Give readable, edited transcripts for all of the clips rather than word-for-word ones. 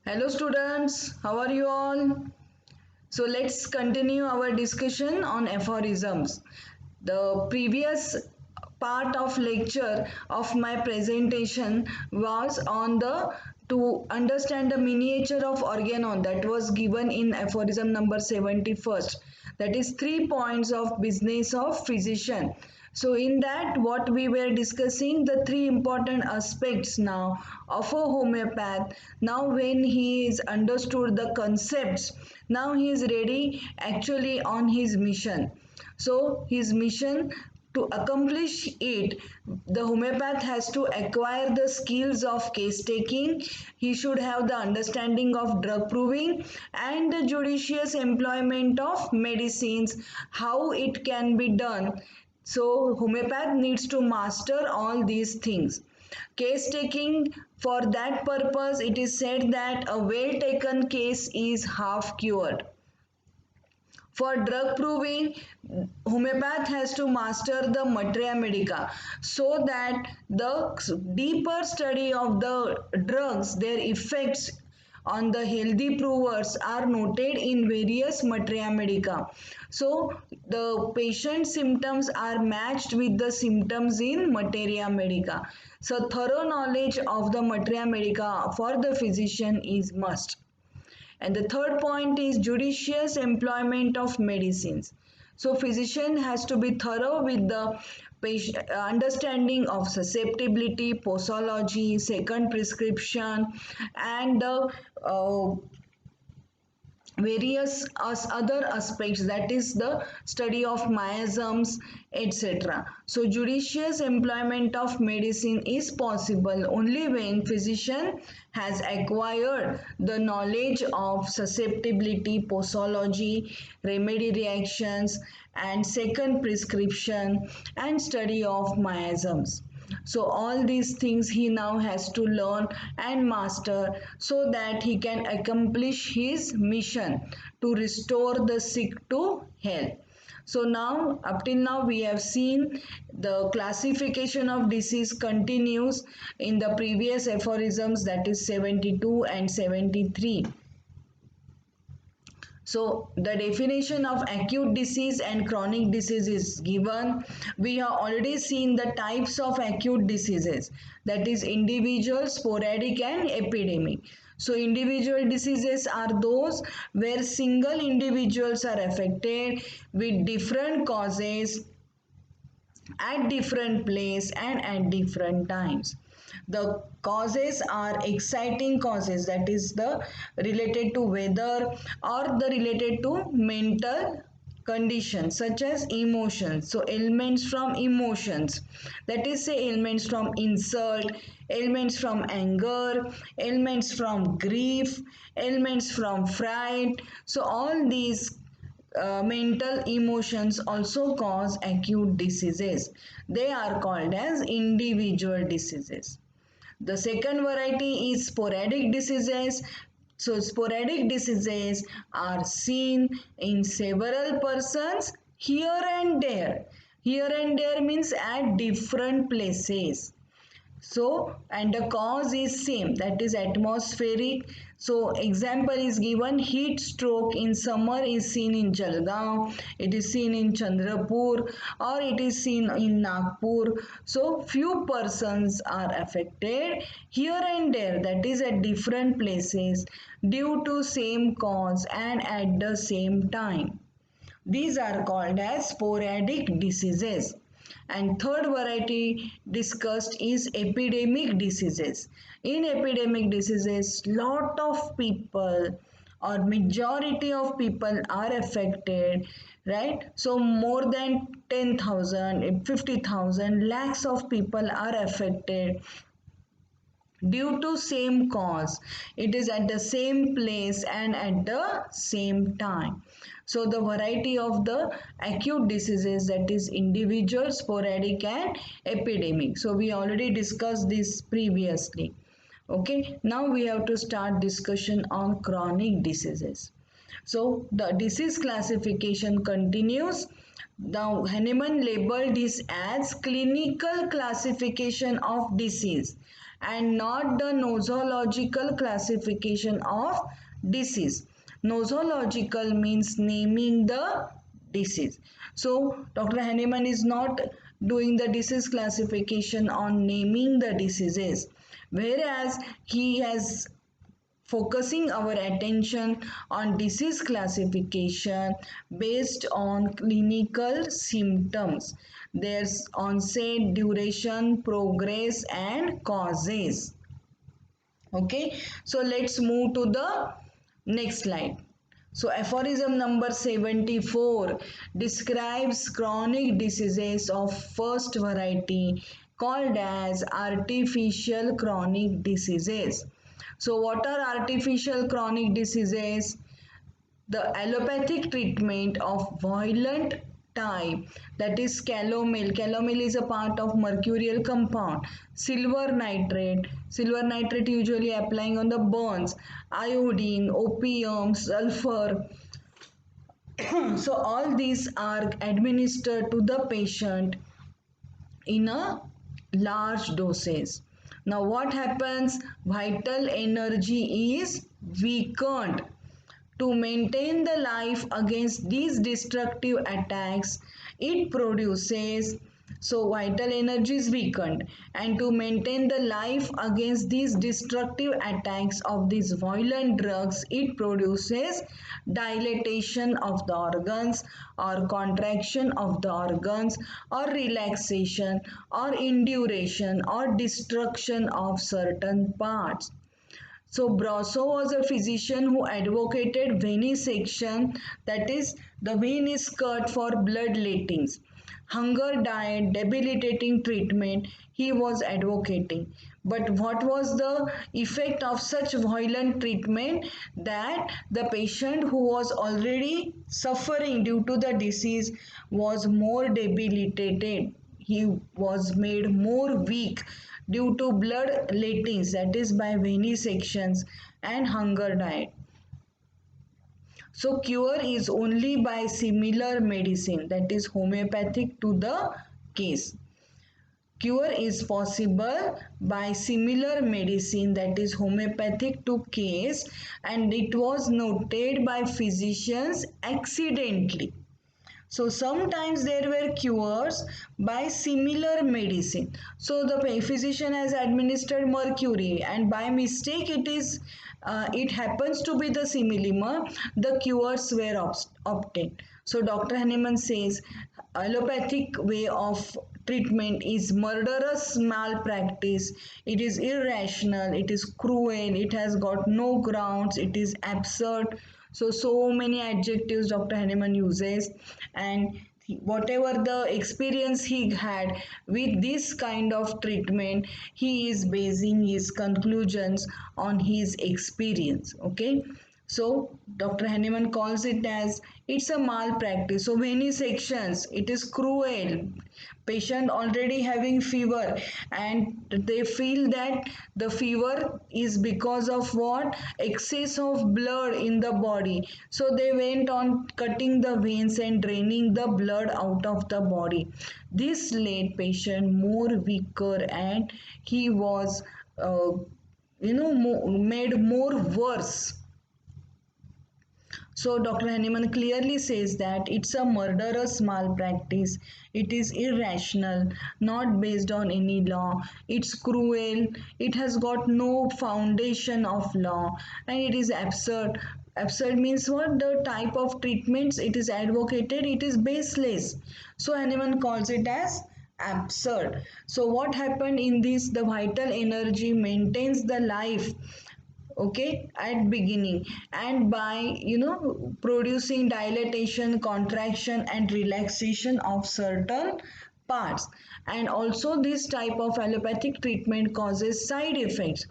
Hello students, how are you all? So let's continue our discussion on aphorisms. The previous part of lecture of my presentation was on the to understand the miniature of organon that was given in aphorism number 71st, that is 3 points of business of physician. So in that what we were discussing the three important aspects now of a homeopath. Now when he is understood the concepts, now he is ready actually on his mission. So his mission, to accomplish it, the homeopath has to acquire the skills of case taking. He should have the understanding of drug proving and the judicious employment of medicines, how it can be done. So homeopath needs to master all these things. Case taking, for that purpose it is said that a well taken case is half cured. For drug proving, homeopath has to master the materia medica, so that the deeper study of the drugs, their effects on the healthy provers are noted in various materia medica. So the patient symptoms are matched with the symptoms in materia medica. So thorough knowledge of the materia medica for the physician is must. And the third point is judicious employment of medicines. So physician has to be thorough with the patient, understanding of susceptibility, posology, second prescription, and the various other aspects, that is the study of miasms, etc. So judicious employment of medicine is possible only when physician has acquired the knowledge of susceptibility, posology, remedy reactions, and second prescription, and study of miasms. So all these things he now has to learn and master so that he can accomplish his mission to restore the sick to health. So now, up till now, we have seen the classification of disease continues in the previous aphorisms, that is 72 and 73. So the definition of acute disease and chronic disease is given. We have already seen the types of acute diseases, that is individual, sporadic and epidemic. So individual diseases are those where single individuals are affected with different causes at different place and at different times. The causes are exciting causes, that is the related to weather or the related to mental conditions such as emotions. So ailments from emotions, that is say ailments from insult, ailments from anger, ailments from grief, ailments from fright. So all these mental emotions also cause acute diseases. They are called as individual diseases. The second variety is sporadic diseases. So sporadic diseases are seen in several persons here and there. Here and there means at different places. So and the cause is same, that is atmospheric. So example is given, heat stroke in summer is seen in Jalgaon, it is seen in Chandrapur, or it is seen in Nagpur. So few persons are affected here and there, that is at different places, due to same cause and at the same time. These are called as sporadic diseases. And third variety discussed is epidemic diseases. In epidemic diseases, lot of people or majority of people are affected, right? So more than 10,000, 50,000 lakhs of people are affected due to same cause. It is at the same place and at the same time. So the variety of the acute diseases, that is individual, sporadic and epidemic. So we already discussed this previously. Okay, now we have to start discussion on chronic diseases. So the disease classification continues. Now Hahnemann labeled this as clinical classification of disease, and not the nosological classification of disease. Nosological means naming the disease. So Dr. Hahnemann is not doing the disease classification on naming the diseases, whereas he has focusing our attention on disease classification based on clinical symptoms, their onset, duration, progress, and causes. Okay, so let's move to the next slide. So aphorism number 74 describes chronic diseases of first variety called as artificial chronic diseases. So what are artificial chronic diseases? The allopathic treatment of violent type, that is calomel. Calomel is a part of mercurial compound. Silver nitrate usually applying on the burns, iodine, opium, sulfur. So all these are administered to the patient in a large doses. Now what happens? Vital energy is weakened. To maintain the life against these destructive attacks, it produces, so vital energy is weakened, and to maintain the life against these destructive attacks of these violent drugs, it produces dilatation of the organs or contraction of the organs or relaxation or induration or destruction of certain parts. So Brasso was a physician who advocated venesection, that is, the vein is cut for bloodlettings. Hunger diet, debilitating treatment, he was advocating. But what was the effect of such violent treatment? That the patient who was already suffering due to the disease was more debilitated. He was made more weak due to blood lettings, that is by venesections and hunger diet. So cure is only by similar medicine, that is homeopathic to the case. Cure is possible by similar medicine, that is homeopathic to case, and it was noted by physicians accidentally. So sometimes there were cures by similar medicine. So the physician has administered mercury and by mistake it happens to be the similimum, the cures were obtained. So Dr. Hahnemann says allopathic way of treatment is murderous malpractice, it is irrational, it is cruel, it has got no grounds, it is absurd. So many adjectives Dr. Hahnemann uses, and whatever the experience he had with this kind of treatment, he is basing his conclusions on his experience. Okay, so Dr. Hahnemann calls it as it's a malpractice. So many sections, it is cruel. Patient already having fever and they feel that the fever is because of what? Excess of blood in the body. So they went on cutting the veins and draining the blood out of the body. This made patient more weaker and he was made more worse. So Dr. Hahnemann clearly says that it's a murderous malpractice. It is irrational, not based on any law. It's cruel. It has got no foundation of law, and it is absurd. Absurd means what? The type of treatments it is advocated, it is baseless. So Hahnemann calls it as absurd. So what happened in this? The vital energy maintains the life, okay, at beginning, and by producing dilatation, contraction and relaxation of certain parts. And also this type of allopathic treatment causes side effects,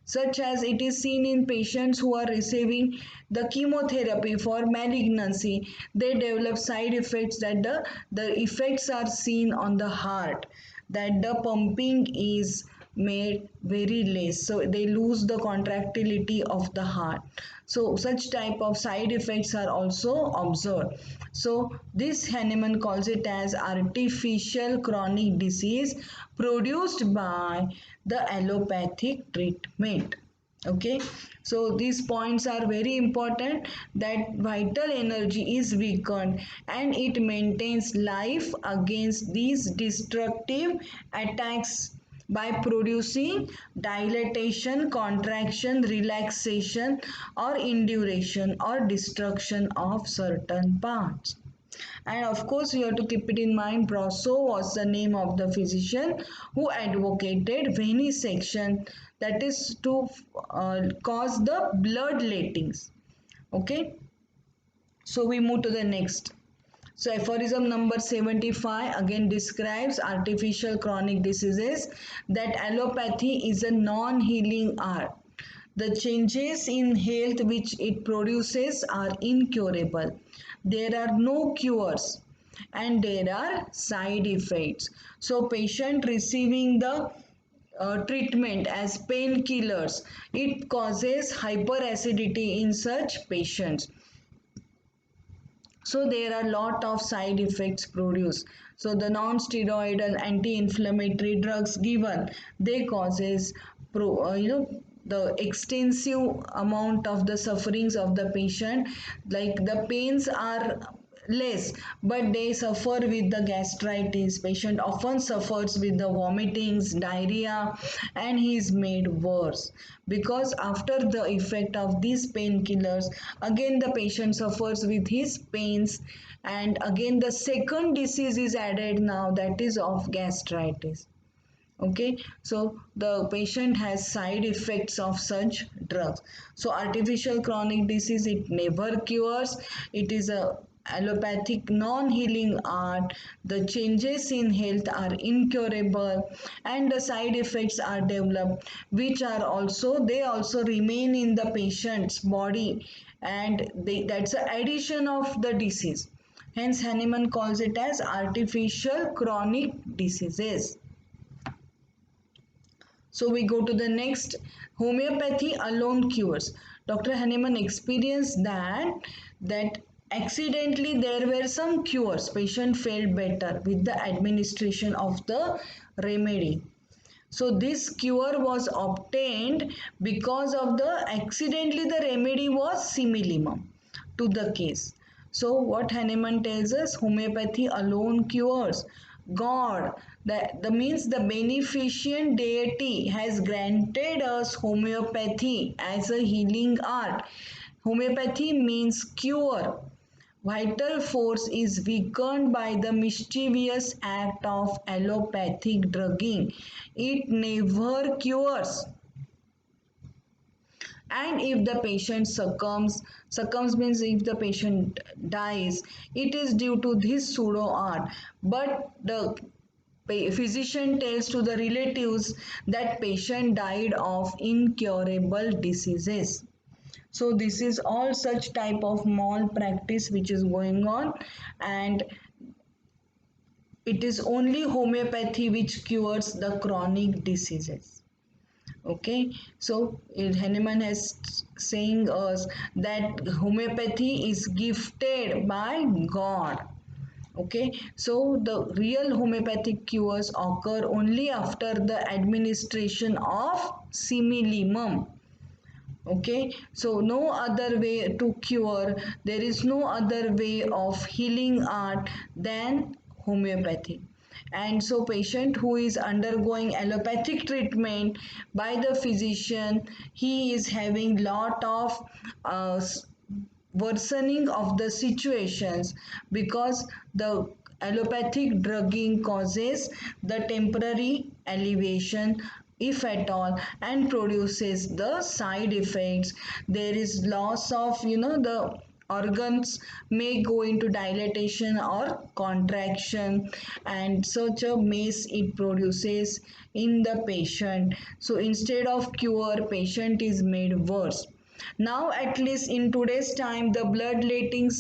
such as it is seen in patients who are receiving the chemotherapy for malignancy. They develop side effects, that the effects are seen on the heart, that the pumping is made very less, so they lose the contractility of the heart. So such type of side effects are also observed. So this Hahnemann calls it as artificial chronic disease produced by the allopathic treatment. Okay, so these points are very important, that vital energy is weakened and it maintains life against these destructive attacks by producing dilatation, contraction, relaxation, or induration or destruction of certain parts. And of course, you have to keep it in mind, Brosso was the name of the physician who advocated venesection, that is to cause the bloodlettings. Okay, so we move to the next. So aphorism number 75 again describes artificial chronic diseases, that allopathy is a non-healing art. The changes in health which it produces are incurable. There are no cures and there are side effects. So patient receiving the treatment as painkillers, it causes hyperacidity in such patients. So there are lot of side effects produced. So the non-steroidal anti-inflammatory drugs given, they causes the extensive amount of the sufferings of the patient, like the pains are less but they suffer with the gastritis. Patient often suffers with the vomitings, diarrhea, and he is made worse because after the effect of these painkillers, again the patient suffers with his pains, and again the second disease is added now, that is of gastritis. Okay, so the patient has side effects of such drugs. So artificial chronic disease, it never cures, it is a allopathic non-healing art. The changes in health are incurable and the side effects are developed, which are also, they also remain in the patient's body, and that's the addition of the disease. Hence Hahnemann calls it as artificial chronic diseases. So we go to the next, homeopathy alone cures. Dr. Hahnemann experienced that accidentally there were some cures. Patient felt better with the administration of the remedy. So this cure was obtained because of the accidentally the remedy was similimum to the case. So what Hahnemann tells us, homeopathy alone cures. God, the means the beneficent deity has granted us homeopathy as a healing art. Homeopathy means cure. Vital force is weakened by the mischievous act of allopathic drugging. It never cures. And if the patient succumbs means if the patient dies, it is due to this pseudo art. But the physician tells to the relatives that patient died of incurable diseases. So this is all such type of malpractice which is going on, and it is only homeopathy which cures the chronic diseases. Okay, so Hahnemann has saying us that homeopathy is gifted by God. Okay, so the real homeopathic cures occur only after the administration of similimum. Okay, so no other way to cure, there is no other way of healing art than homeopathy. And so patient who is undergoing allopathic treatment by the physician, he is having lot of worsening of the situations, because the allopathic drugging causes the temporary alleviation, if at all, and produces the side effects. There is loss of the organs may go into dilatation or contraction, and such a mess it produces in the patient. So instead of cure, patient is made worse. Now at least in today's time, the bloodletting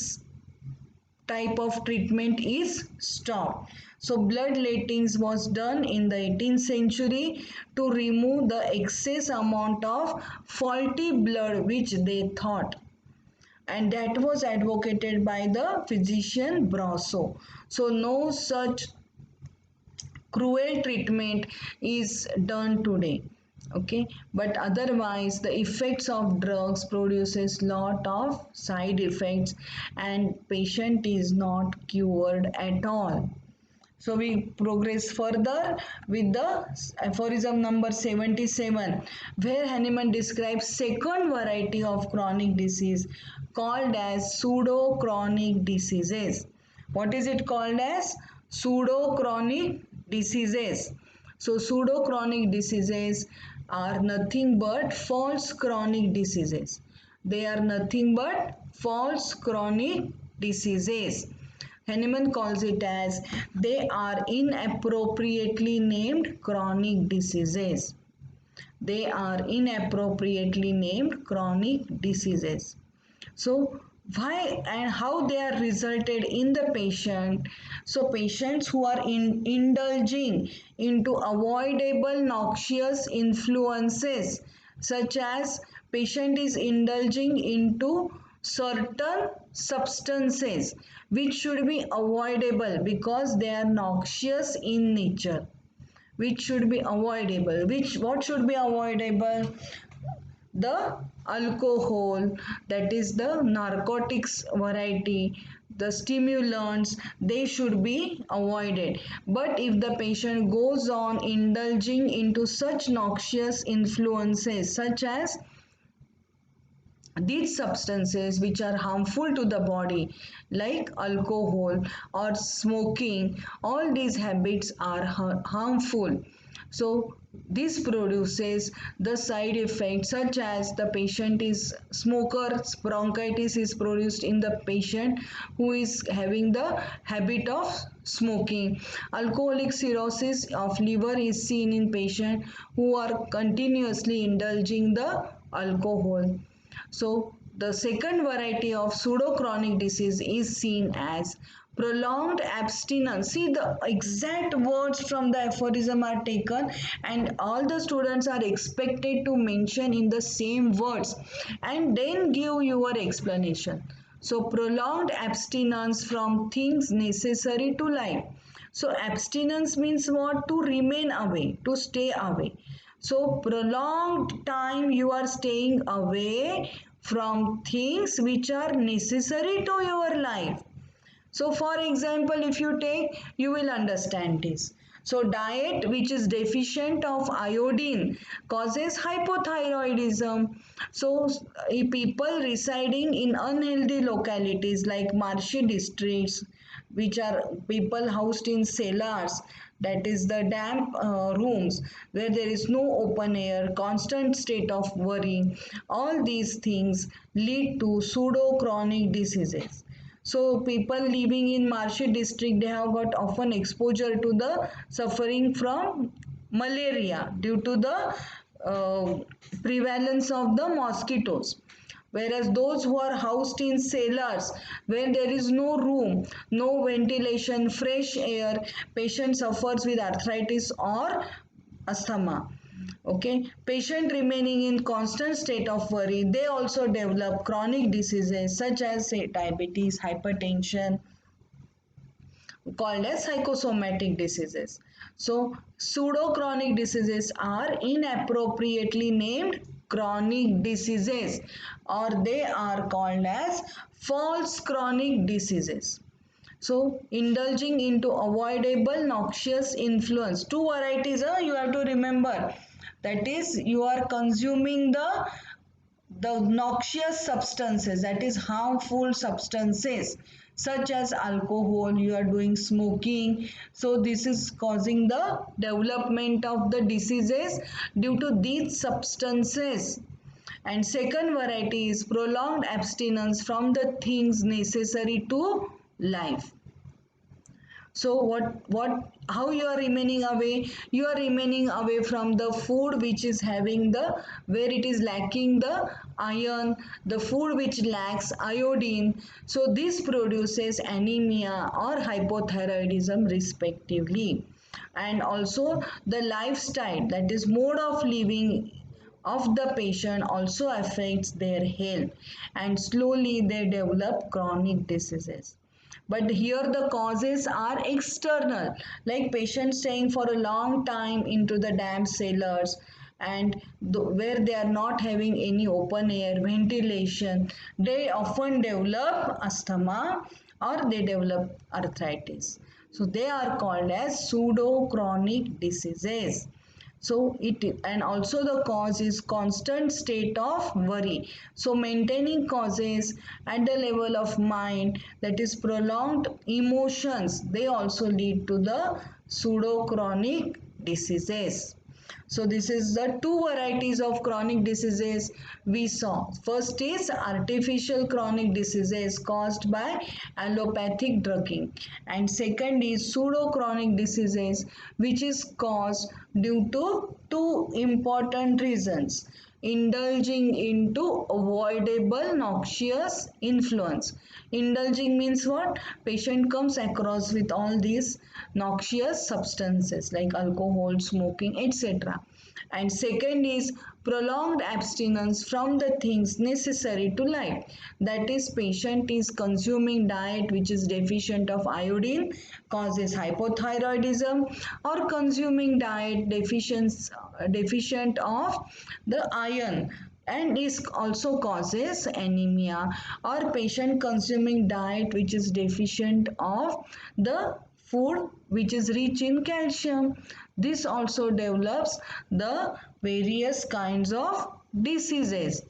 type of treatment is stopped. So bloodletting was done in the 18th century to remove the excess amount of faulty blood which they thought, and that was advocated by the physician Brasso. So no such cruel treatment is done today. Okay, but otherwise the effects of drugs produces lot of side effects and patient is not cured at all. So we progress further with the aphorism number 77, where Hahnemann describes second variety of chronic disease called as pseudo-chronic diseases. What is it called as? Pseudo-chronic diseases. So pseudo-chronic diseases are nothing but false chronic diseases. They are nothing but false chronic diseases. Hahnemann calls it as they are inappropriately named chronic diseases. They are inappropriately named chronic diseases. So why and how they are resulted in the patient? So patients who are indulging into avoidable noxious influences, such as patient is indulging into certain substances which should be avoidable because they are noxious in nature, which should be avoidable. Which what should be avoidable? The alcohol, that is the narcotics variety, the stimulants, they should be avoided. But if the patient goes on indulging into such noxious influences such as these substances which are harmful to the body like alcohol or smoking, all these habits are harmful. So this produces the side effects such as the patient is smoker, bronchitis is produced in the patient who is having the habit of smoking. Alcoholic cirrhosis of liver is seen in patients who are continuously indulging the alcohol. So the second variety of pseudochronic disease is seen as prolonged abstinence. See, the exact words from the aphorism are taken and all the students are expected to mention in the same words and then give your explanation. So prolonged abstinence from things necessary to life. So abstinence means what? To remain away, to stay away. So prolonged time you are staying away from things which are necessary to your life. So for example, if you take, you will understand this. So diet which is deficient of iodine causes hypothyroidism. So people residing in unhealthy localities like marshy districts, which are people housed in cellars, that is the damp rooms where there is no open air, constant state of worry, all these things lead to pseudo chronic diseases. So people living in marshy district, they have got often exposure to the suffering from malaria due to the uh, prevalence of the mosquitoes. Whereas those who are housed in cellars where there is no room, no ventilation, fresh air, patient suffers with arthritis or asthma. Okay, patient remaining in constant state of worry, they also develop chronic diseases such as say, diabetes, hypertension, called as psychosomatic diseases. So pseudo-chronic diseases are inappropriately named chronic diseases, or they are called as false chronic diseases. So indulging into avoidable noxious influence. Two varieties you have to remember. That is, you are consuming the noxious substances, that is harmful substances such as alcohol, you are doing smoking. So this is causing the development of the diseases due to these substances. And second variety is prolonged abstinence from the things necessary to life. So how you are remaining away? You are remaining away from the food which is having the, where it is lacking the iron, the food which lacks iodine. So this produces anemia or hypothyroidism respectively. And also the lifestyle, that is mode of living of the patient, also affects their health, and slowly they develop chronic diseases. But here the causes are external, like patients staying for a long time into the damp cellars, and where they are not having any open air ventilation, they often develop asthma or they develop arthritis. So they are called as pseudo chronic diseases. So it, and also the cause is constant state of worry. So maintaining causes at the level of mind, that is prolonged emotions, they also lead to the pseudo chronic diseases. So this is the two varieties of chronic diseases we saw. First is artificial chronic diseases caused by allopathic drugging, and second is pseudo chronic diseases which is caused due to two important reasons: indulging into avoidable noxious influence. Indulging means what? Patient comes across with all these noxious substances like alcohol, smoking, etc. And second is prolonged abstinence from the things necessary to life. That is, patient is consuming diet which is deficient of iodine, causes hypothyroidism, or consuming diet deficient of the iron, and this also causes anemia, or patient consuming diet which is deficient of the food which is rich in calcium. This also develops the various kinds of diseases.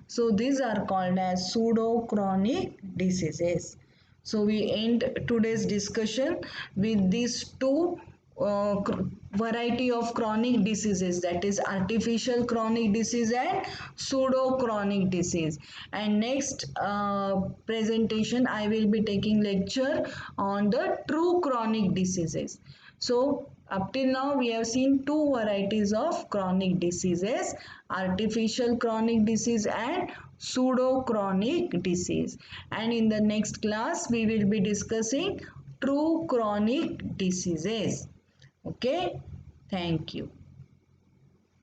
So these are called as pseudo chronic diseases. So we end today's discussion with these two variety of chronic diseases, that is artificial chronic disease and pseudo chronic disease. And next presentation I will be taking lecture on the true chronic diseases. So up till now we have seen two varieties of chronic diseases: artificial chronic disease and pseudo chronic disease. And in the next class we will be discussing true chronic diseases. Okay, thank you.